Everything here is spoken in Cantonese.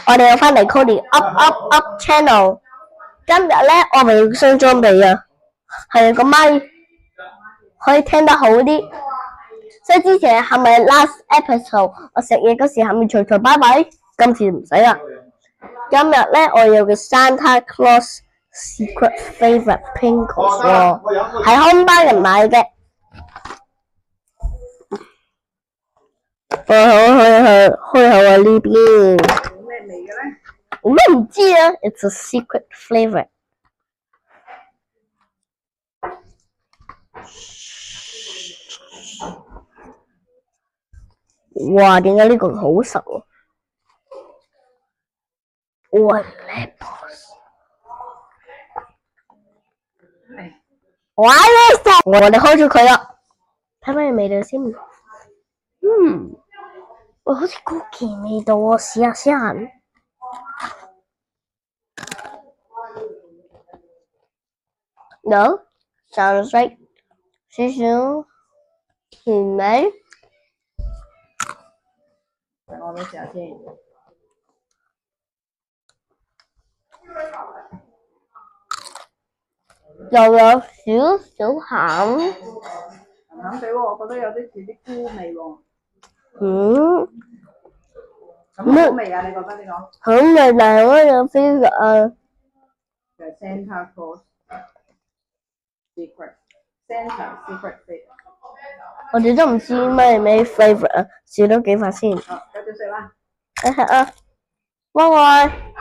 我哋又翻嚟 Cody Up Channel。今日咧，我咪要新裝備啊，係個咪可以聽得好啲。所以之前係咪 last episode 我食嘢嗰時係咪隨拜拜？今次唔使啦。今日咧，我有個 Santa Claus Secret Favorite Pringles 喎，係康巴人買嘅。去下呢邊。咩味嘅咧？我都唔知啊 ，It's a secret flavor。哇！點解呢個好熟啊？哇 ，Lepos！ 哇 ，Lepos！ 我哋開咗佢啦，睇咩味道先？我好似cookie味道喎，試下先。No, sounds like 少少甜味。我都試下先。又有少少鹹，鹹地喎，我覺得有啲似啲菇味喎。咁好味啊？你覺得呢個？好味，但係我有 favourite 啊。就係 Santa Claus Secret Flavor。我哋都唔知咩 favourite 啊，試多幾塊先。好，繼續食啦。你食啊，拜拜。